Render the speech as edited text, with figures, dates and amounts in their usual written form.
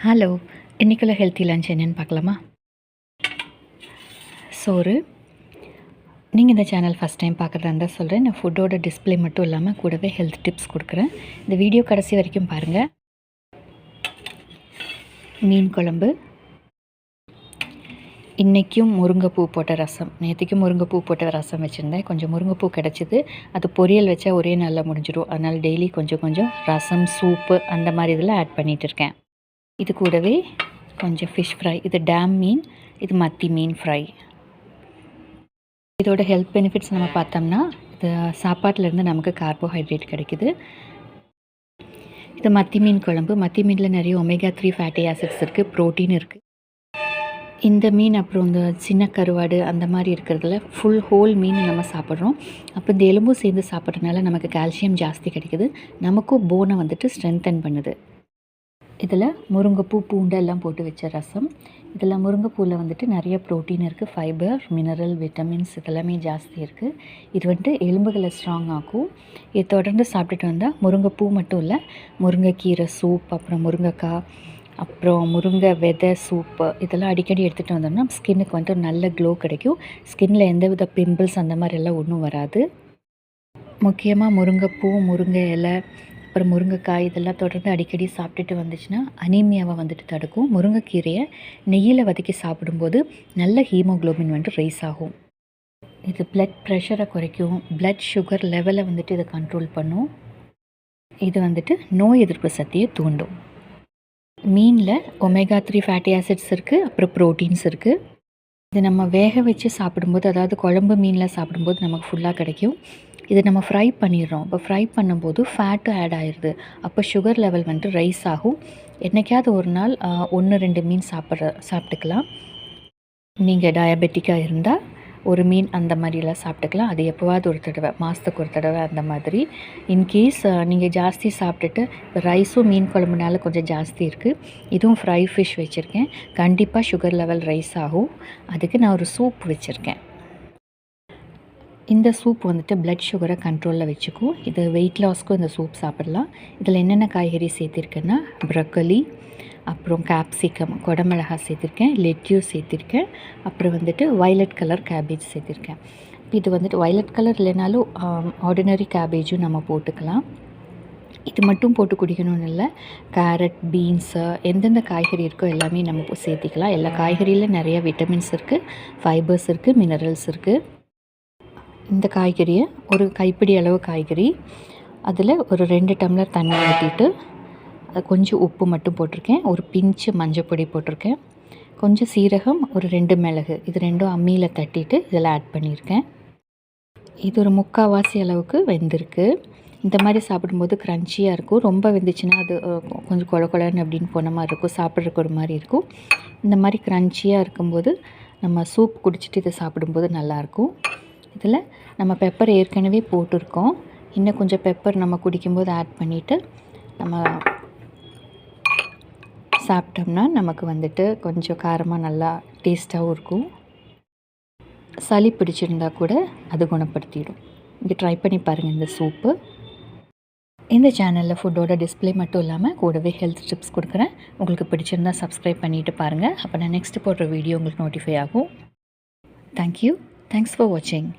Hello, இன்றைக்குள்ள healthy lunch என்னென்னு பார்க்கலாமா? சோறு. நீங்கள் இந்த சேனல் ஃபஸ்ட் டைம் பார்க்குறதா இருந்தால் சொல்கிறேன். நான் ஃபுட்டோட டிஸ்பிளே மட்டும் இல்லாமல் கூடவே ஹெல்த் டிப்ஸ் கொடுக்குறேன். இந்த வீடியோ கடைசி வரைக்கும் பாருங்கள். மீன் குழம்பு, இன்றைக்கும் முருங்கைப்பூ போட்ட ரசம். நேற்றுக்கும் முருங்கைப்பூ போட்ட ரசம் வச்சுருந்தேன். கொஞ்சம் முருங்கைப்பூ கிடச்சிது. அது பொரியல் வச்சா ஒரே நாளில் முடிஞ்சிடும். அதனால் டெய்லி கொஞ்சம் கொஞ்சம் ரசம், சூப்பு அந்த மாதிரி இதில் ஆட் பண்ணிகிட்டு இருக்கேன். இது கூடவே கொஞ்சம் ஃபிஷ் ஃப்ரை. இது டேம் மீன், இது மத்தி மீன் ஃப்ரை. இதோட ஹெல்த் பெனிஃபிட்ஸ் நம்ம பார்த்தோம்னா, இது சாப்பாட்டிலேருந்து நமக்கு கார்போஹைட்ரேட் கிடைக்குது. இது மத்தி மீன் குழம்பு. மத்தி மீனில் நிறைய ஒமேகா 3 ஃபேட்டி ஆசிட்ஸ் இருக்குது, ப்ரோட்டீன் இருக்குது. இந்த மீன் அப்புறம் இந்த சின்ன கருவாடு அந்த மாதிரி இருக்கிறதுல ஃபுல் ஹோல் மீன் நம்ம சாப்பிட்றோம். அப்போ இந்த எலும்பும் சேர்ந்து சாப்பிட்றதுனால நமக்கு கால்சியம் ஜாஸ்தி கிடைக்குது. நமக்கும் போனை வந்துட்டு ஸ்ட்ரென்தன் பண்ணுது. இதில் முருங்கைப்பூ, பூண்டெல்லாம் போட்டு வச்ச ரசம். இதில் முருங்கைப்பூவில் வந்துட்டு நிறைய ப்ரோட்டீன் இருக்குது, ஃபைபர், மினரல், விட்டமின்ஸ் இதெல்லாமே ஜாஸ்தி இருக்குது. இது வந்துட்டு எலும்புகளை ஸ்ட்ராங் ஆகும். இது தொடர்ந்து சாப்பிட்டுட்டு வந்தால் முருங்கைப்பூ மட்டும் இல்லை, முருங்கைக்கீரை சூப், அப்புறம் முருங்கைக்காய், அப்புறம் முருங்கை விதை சூப்பு இதெல்லாம் அடிக்கடி எடுத்துகிட்டு வந்தோம்னா ஸ்கின்னுக்கு வந்துட்டு நல்ல க்ளோ கிடைக்கும். ஸ்கின்னில் எந்தவித பிம்பிள்ஸ் அந்த மாதிரியெல்லாம் ஒன்றும் வராது. முக்கியமாக முருங்கைப்பூ, முருங்கை இலை, அப்புறம் முருங்கைக்காய் இதெல்லாம் தொடர்ந்து அடிக்கடி சாப்பிட்டுட்டு வந்துச்சுன்னா அனீமியாவை வந்துட்டு தடுக்கும். முருங்கைக்கீரையை நெய்யில் வதக்கி சாப்பிடும்போது நல்ல ஹீமோக்ளோபின் வந்துட்டு ரைஸ் ஆகும். இது பிளட் ப்ரெஷரை குறைக்கும், பிளட் சுகர் லெவலை வந்துட்டு இதை கண்ட்ரோல் பண்ணும். இது வந்துட்டு நோய் எதிர்ப்பு சக்தியை தூண்டும். மீனில் ஒமேகா 3 ஃபேட்டி ஆசிட்ஸ் இருக்குது, அப்புறம் ப்ரோட்டீன்ஸ் இருக்குது. இது நம்ம வேக வச்சு சாப்பிடும்போது, அதாவது குழம்பு மீனில் சாப்பிடும்போது நமக்கு ஃபுல்லாக கிடைக்கும். இதை நம்ம ஃப்ரை பண்ணிடுறோம். இப்போ ஃப்ரை பண்ணும்போது ஃபேட்டும் ஆட் ஆகிடுது. அப்போ சுகர் லெவல் வந்துட்டு ரைஸ் ஆகும். என்றைக்காவது ஒரு நாள் 1-2 மீன் சாப்பிட்டுக்கலாம். நீங்கள் டயபெட்டிக்காக இருந்தால் ஒரு மீன் அந்த மாதிரிலாம் சாப்பிட்டுக்கலாம். அது எப்போவாவது ஒரு தடவை, மாதத்துக்கு ஒரு தடவை அந்த மாதிரி. இன்கேஸ் நீங்கள் ஜாஸ்தி சாப்பிட்டுட்டு, ரைஸும் மீன் குழம்புனால கொஞ்சம் ஜாஸ்தி இருக்குது, இதுவும் ஃப்ரை ஃபிஷ் வச்சுருக்கேன், கண்டிப்பாக சுகர் லெவல் ரைஸ் ஆகும். அதுக்கு நான் ஒரு சூப் வச்சுருக்கேன். இந்த சூப் வந்துட்டு பிளட் சுகரை கண்ட்ரோலில் வச்சுக்கும். இது வெயிட் லாஸ்க்கும் இந்த சூப் சாப்பிடலாம். இதில் என்னென்ன காய்கறி சேர்த்திருக்கேன்னா, ப்ரொக்கோலி, அப்புறம் கேப்சிகம், குடமிளகாய் சேர்த்திருக்கேன், லெட்யூஸ் சேர்த்திருக்கேன், அப்புறம் வந்துட்டு வயலட் கலர் கேபேஜ் சேர்த்திருக்கேன். இது வந்துட்டு வயலட் கலர் இல்லைனாலும் ஆர்டினரி கேபேஜும் நம்ம போட்டுக்கலாம். இது மட்டும் போட்டு குடிக்கணும்னு இல்லை, கேரட், பீன்ஸு எந்தெந்த காய்கறி இருக்கோ எல்லாமே நம்ம சேர்த்திக்கலாம். எல்லா காய்கறியில் நிறைய விட்டமின்ஸ் இருக்குது, ஃபைபர்ஸ் இருக்குது, மினரல்ஸ் இருக்குது. இந்த காய்கறியை ஒரு கைப்பிடி அளவு காய்கறி, அதில் ஒரு 2 டம்ளர் தண்ணி ஊற்றிட்டு கொஞ்சம் உப்பு மட்டும் போட்டிருக்கேன், ஒரு பிஞ்சு மஞ்சள் பொடி போட்டிருக்கேன், கொஞ்சம் சீரகம், ஒரு 2 மிளகு, இது ரெண்டும் அம்மியில் தட்டிட்டு இதில் ஆட் பண்ணியிருக்கேன். இது ஒரு 3/4 அளவுக்கு வெந்திருக்கு. இந்த மாதிரி சாப்பிடும்போது க்ரன்ச்சியாக இருக்கும். ரொம்ப வெந்துச்சுன்னா அது கொஞ்சம் கொழன்னு அப்படின்னு போன மாதிரி இருக்கும், சாப்பிட்றதுக்கு ஒரு மாதிரி இருக்கும். இந்த மாதிரி க்ரன்ச்சியாக இருக்கும்போது நம்ம சூப் குடிச்சிட்டு இதை சாப்பிடும்போது நல்லாயிருக்கும். இதில் நம்ம பெப்பர் ஏற்கனவே போட்டிருக்கோம். இன்னும் கொஞ்சம் பெப்பர் நம்ம குடிக்கும்போது ஆட் பண்ணிவிட்டு நம்ம சாப்பிட்டோம்னா நமக்கு வந்துட்டு கொஞ்சம் காரமாக நல்லா டேஸ்ட்டாகவும் இருக்கும். சளி பிடிச்சிருந்தா கூட அது குணப்படுத்திடும். இங்கே ட்ரை பண்ணி பாருங்கள் இந்த சூப்பு. இந்த சேனலில் ஃபுட்டோட டிஸ்பிளே மட்டும் இல்லாமல் கூடவே ஹெல்த் டிப்ஸ் கொடுக்குறேன். உங்களுக்கு பிடிச்சிருந்தால் சப்ஸ்கிரைப் பண்ணிவிட்டு பாருங்கள். அப்போ நான் நெக்ஸ்ட்டு போடுற வீடியோ உங்களுக்கு நோட்டிஃபை ஆகும். தேங்க்யூ. தேங்க்ஸ் ஃபார் வாட்சிங்.